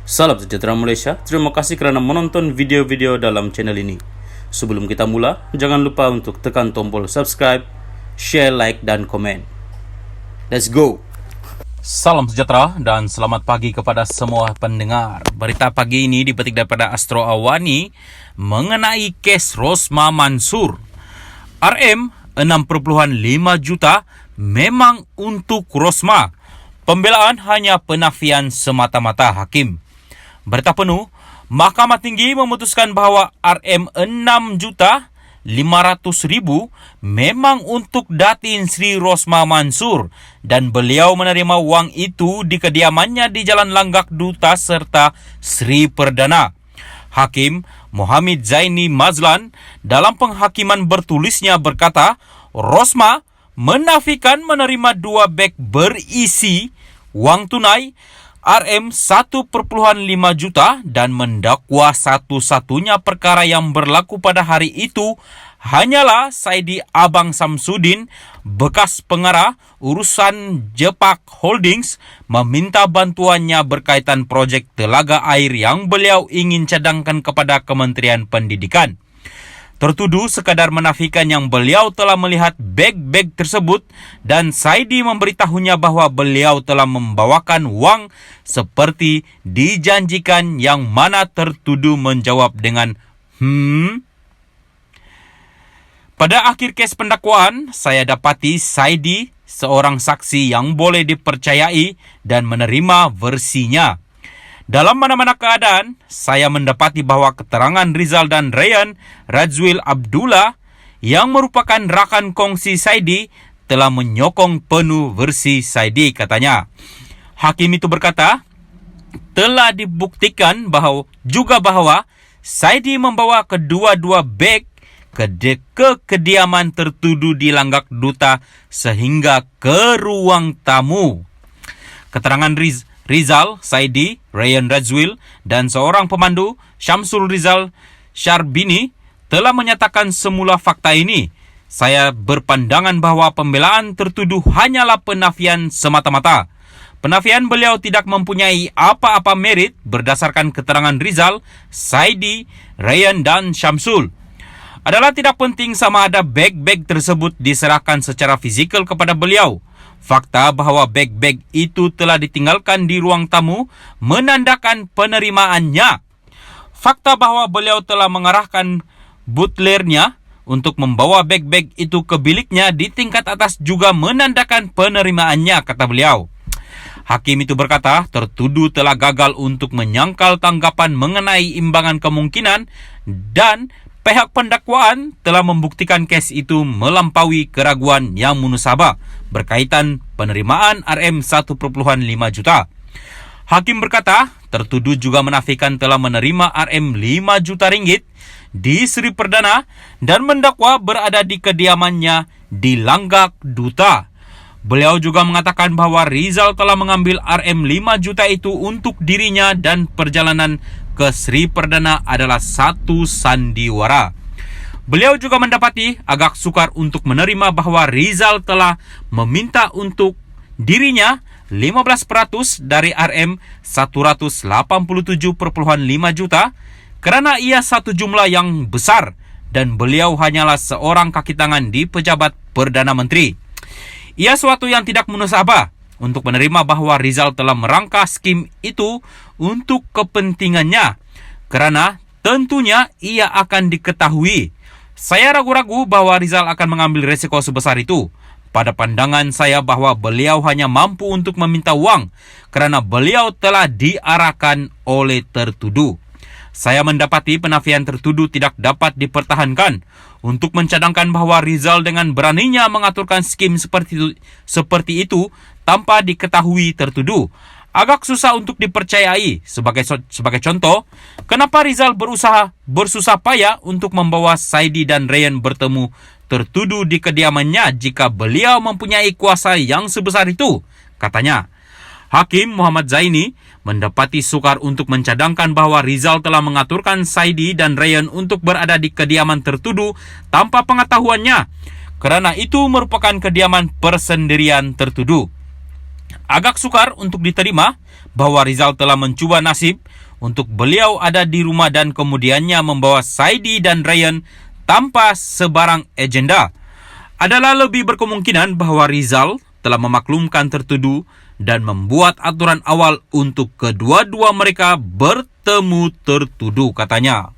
Salam sejahtera Malaysia, terima kasih kerana menonton video-video dalam channel ini. Sebelum kita mula, jangan lupa untuk tekan tombol subscribe, share, like, dan komen. Let's go! Salam sejahtera dan selamat pagi kepada semua pendengar. Berita pagi ini dipetik daripada Astro Awani mengenai kes Rosmah Mansur. RM 6.5 juta memang untuk Rosmah. Pembelaan hanya penafian semata-mata hakim. Berita penuh, Mahkamah Tinggi memutuskan bahawa RM 6.500.000 memang untuk Datin Sri Rosmah Mansur dan beliau menerima wang itu di kediamannya di Jalan Langgak Duta serta Sri Perdana. Hakim Mohamid Zaini Mazlan dalam penghakiman bertulisnya berkata, Rosmah menafikan menerima 2 beg berisi wang tunai RM 1.5 juta dan mendakwa satu-satunya perkara yang berlaku pada hari itu hanyalah Saidi Abang Samsudin, bekas pengarah urusan Jepak Holdings, meminta bantuannya berkaitan projek telaga air yang beliau ingin cadangkan kepada Kementerian Pendidikan. Tertuduh sekadar menafikan yang beliau telah melihat beg-beg tersebut dan Saidi memberitahunya bahawa beliau telah membawakan wang seperti dijanjikan, yang mana tertuduh menjawab dengan Pada akhir kes pendakwaan, saya dapati Saidi seorang saksi yang boleh dipercayai dan menerima versinya. Dalam mana-mana keadaan, saya mendapati bahawa keterangan Rizal dan Ryan Radzwil Abdullah yang merupakan rakan kongsi Saidi telah menyokong penuh versi Saidi, katanya. Hakim itu berkata, telah dibuktikan bahawa Saidi membawa kedua-dua beg ke kediaman tertuduh di Langgak Duta sehingga ke ruang tamu. Keterangan Rizal, Saidi, Ryan Radzwil dan seorang pemandu, Syamsul Rizal Syarbini, telah menyatakan semula fakta ini. Saya berpandangan bahawa pembelaan tertuduh hanyalah penafian semata-mata. Penafian beliau tidak mempunyai apa-apa merit berdasarkan keterangan Rizal, Saidi, Ryan dan Syamsul. Adalah tidak penting sama ada beg-beg tersebut diserahkan secara fizikal kepada beliau. Fakta bahawa beg-beg itu telah ditinggalkan di ruang tamu menandakan penerimaannya. Fakta bahawa beliau telah mengarahkan butlernya untuk membawa beg-beg itu ke biliknya di tingkat atas juga menandakan penerimaannya, kata beliau. Hakim itu berkata, tertuduh telah gagal untuk menyangkal tanggapan mengenai imbangan kemungkinan dan pihak pendakwaan telah membuktikan kes itu melampaui keraguan yang munasabah berkaitan penerimaan RM 1.5 juta. Hakim berkata, tertuduh juga menafikan telah menerima RM 5 juta ringgit di Sri Perdana dan mendakwa berada di kediamannya di Langgak Duta. Beliau juga mengatakan bahawa Rizal telah mengambil RM 5 juta itu untuk dirinya dan perjalanan ke Sri Perdana adalah satu sandiwara. Beliau juga mendapati agak sukar untuk menerima bahawa Rizal telah meminta untuk dirinya 15% dari RM 187.5 juta kerana ia satu jumlah yang besar dan beliau hanyalah seorang kaki tangan di pejabat Perdana Menteri. Ia suatu yang tidak munasabah untuk menerima bahawa Rizal telah merangka skim itu untuk kepentingannya kerana tentunya ia akan diketahui. Saya ragu-ragu bahawa Rizal akan mengambil resiko sebesar itu. Pada pandangan saya bahawa beliau hanya mampu untuk meminta wang kerana beliau telah diarahkan oleh tertuduh. Saya mendapati penafian tertuduh tidak dapat dipertahankan untuk mencadangkan bahawa Rizal dengan beraninya mengaturkan skim seperti itu tanpa diketahui tertuduh. Agak susah untuk dipercayai. Sebagai contoh, kenapa Rizal bersusah payah untuk membawa Saidi dan Ryan bertemu tertuduh di kediamannya jika beliau mempunyai kuasa yang sebesar itu, katanya. Hakim Muhammad Zaini mendapati sukar untuk mencadangkan bahawa Rizal telah mengaturkan Saidi dan Ryan untuk berada di kediaman tertuduh tanpa pengetahuannya, kerana itu merupakan kediaman persendirian tertuduh. Agak sukar untuk diterima bahwa Rizal telah mencuba nasib untuk beliau ada di rumah dan kemudiannya membawa Saidi dan Ryan tanpa sebarang agenda. Adalah lebih berkemungkinan bahwa Rizal telah memaklumkan tertuduh dan membuat aturan awal untuk kedua-dua mereka bertemu tertuduh, katanya.